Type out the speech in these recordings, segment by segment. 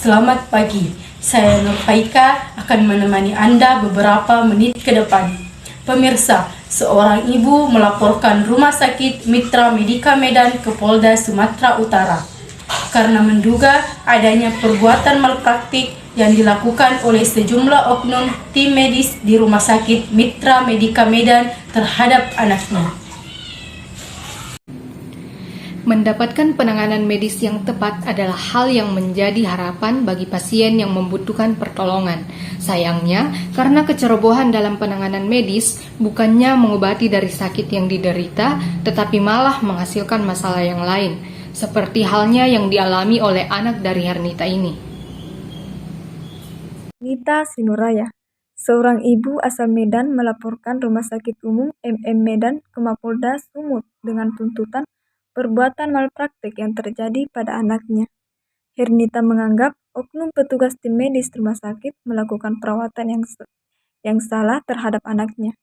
Selamat pagi, saya Nur Faika akan menemani Anda beberapa menit ke depan. Pemirsa, seorang ibu melaporkan Rumah Sakit Mitra Medika Medan ke Polda Sumatera Utara karena menduga adanya perbuatan malpraktik yang dilakukan oleh sejumlah oknum tim medis di Rumah Sakit Mitra Medika Medan terhadap anaknya. Mendapatkan penanganan medis yang tepat adalah hal yang menjadi harapan bagi pasien yang membutuhkan pertolongan. Sayangnya, karena kecerobohan dalam penanganan medis, bukannya mengobati dari sakit yang diderita, tetapi malah menghasilkan masalah yang lain, seperti halnya yang dialami oleh anak dari Hernita ini. Nita Sinuraya, seorang ibu asal Medan melaporkan Rumah Sakit Umum MM Medan ke Mapolda Sumut dengan tuntutan perbuatan malpraktik yang terjadi pada anaknya. Hernita menganggap oknum petugas tim medis rumah sakit melakukan perawatan yang salah terhadap anaknya,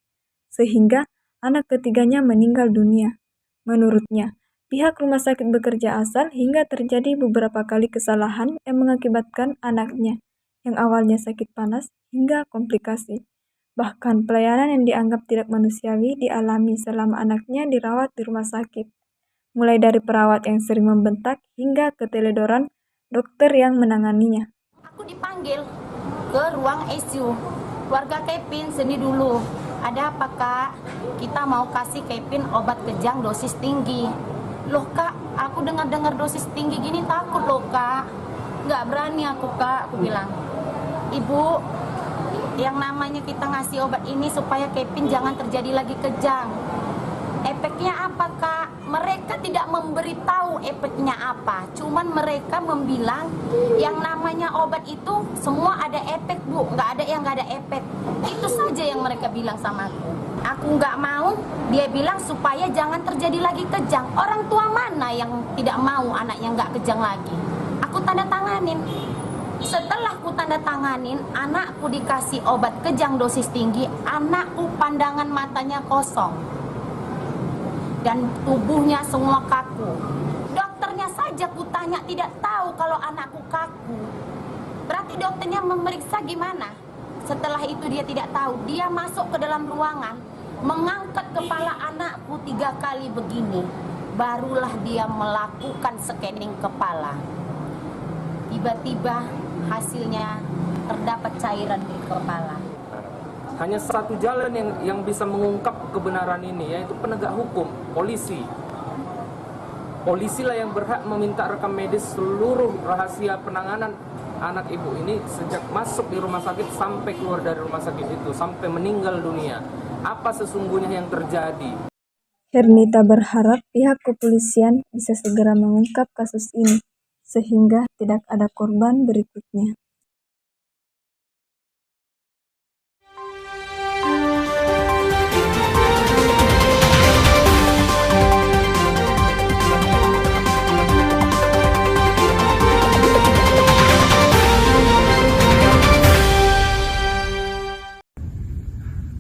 sehingga anak ketiganya meninggal dunia. Menurutnya, pihak rumah sakit bekerja asal hingga terjadi beberapa kali kesalahan yang mengakibatkan anaknya yang awalnya sakit panas hingga komplikasi. Bahkan pelayanan yang dianggap tidak manusiawi dialami selama anaknya dirawat di rumah sakit. Mulai dari perawat yang sering membentak hingga keteledoran dokter yang menanganinya. Aku dipanggil ke ruang ICU. Keluarga Kevin sini dulu. Ada apa kak? Kita mau kasih Kevin obat kejang dosis tinggi. Loh kak, aku dengar dosis tinggi gini takut loh kak. Nggak berani aku kak, aku bilang. Ibu, yang namanya kita ngasih obat ini supaya Kevin jangan terjadi lagi kejang. Efeknya apa kak? Mereka tidak memberitahu efeknya apa, cuman mereka membilang yang namanya obat itu semua ada efek bu, nggak ada yang nggak ada efek. Itu saja yang mereka bilang sama aku. Aku nggak mau, dia bilang supaya jangan terjadi lagi kejang. Orang tua mana yang tidak mau anaknya nggak kejang lagi? Aku tanda tanganin. Setelah aku tanda tanganin, anakku dikasih obat kejang dosis tinggi, anakku pandangan matanya kosong. Dan tubuhnya semua kaku. Dokternya saja kutanya tidak tahu kalau anakku kaku. Berarti dokternya memeriksa gimana? Setelah itu dia tidak tahu. Dia masuk ke dalam ruangan, mengangkat kepala anakku 3 kali begini. Barulah dia melakukan scanning kepala. Tiba-tiba hasilnya terdapat cairan di kepala. Hanya satu jalan yang bisa mengungkap kebenaran ini, yaitu penegak hukum, polisi. Polisilah yang berhak meminta rekam medis seluruh rahasia penanganan anak ibu ini sejak masuk di rumah sakit sampai keluar dari rumah sakit itu, sampai meninggal dunia. Apa sesungguhnya yang terjadi? Hernita berharap pihak kepolisian bisa segera mengungkap kasus ini, sehingga tidak ada korban berikutnya.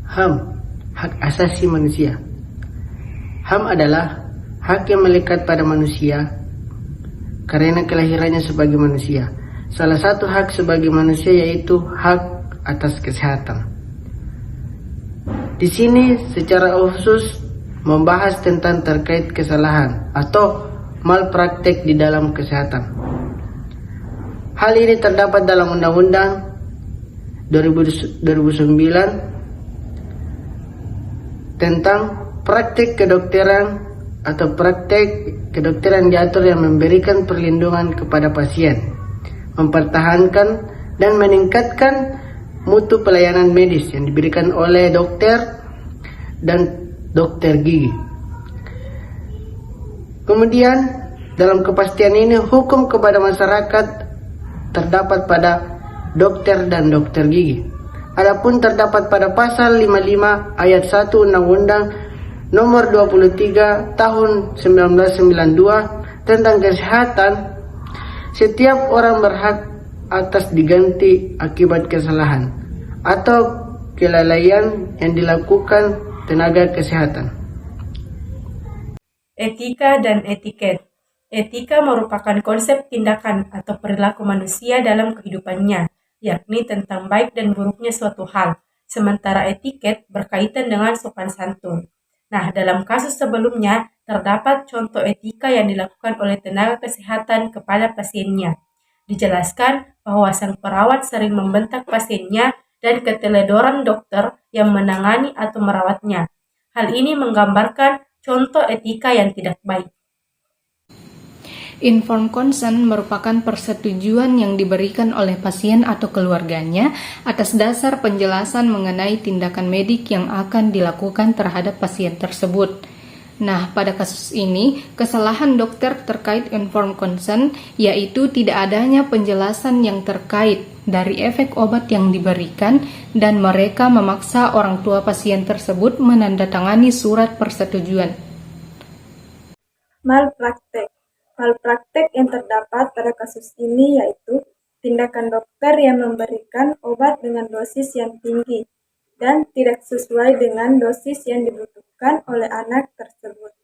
HAM, hak asasi manusia. HAM adalah hak yang melekat pada manusia karena kelahirannya sebagai manusia. Salah satu hak sebagai manusia yaitu hak atas kesehatan. Di sini secara khusus membahas tentang terkait kesalahan atau malpraktek di dalam kesehatan. Hal ini terdapat dalam Undang-Undang 2009 tentang praktek kedokteran atau praktek kedokteran diatur yang memberikan perlindungan kepada pasien, mempertahankan dan meningkatkan mutu pelayanan medis yang diberikan oleh dokter dan dokter gigi. Kemudian dalam kepastian ini hukum kepada masyarakat terdapat pada dokter dan dokter gigi. Adapun terdapat pada pasal 55 ayat 1 Undang-Undang nomor 23 tahun 1992 tentang kesehatan, setiap orang berhak atas diganti akibat kesalahan atau kelalaian yang dilakukan tenaga kesehatan. Etika dan etiket. Etika merupakan konsep tindakan atau perilaku manusia dalam kehidupannya, yakni tentang baik dan buruknya suatu hal, sementara etiket berkaitan dengan sopan santun. Nah, dalam kasus sebelumnya, terdapat contoh etika yang dilakukan oleh tenaga kesehatan kepada pasiennya. Dijelaskan bahwa sang perawat sering membentak pasiennya dan keteledoran dokter yang menangani atau merawatnya. Hal ini menggambarkan contoh etika yang tidak baik. Informed consent merupakan persetujuan yang diberikan oleh pasien atau keluarganya atas dasar penjelasan mengenai tindakan medik yang akan dilakukan terhadap pasien tersebut. Nah, pada kasus ini, kesalahan dokter terkait informed consent yaitu tidak adanya penjelasan yang terkait dari efek obat yang diberikan dan mereka memaksa orang tua pasien tersebut menandatangani surat persetujuan. Malpraktek. Malpraktek yang terdapat pada kasus ini yaitu tindakan dokter yang memberikan obat dengan dosis yang tinggi dan tidak sesuai dengan dosis yang dibutuhkan oleh anak tersebut.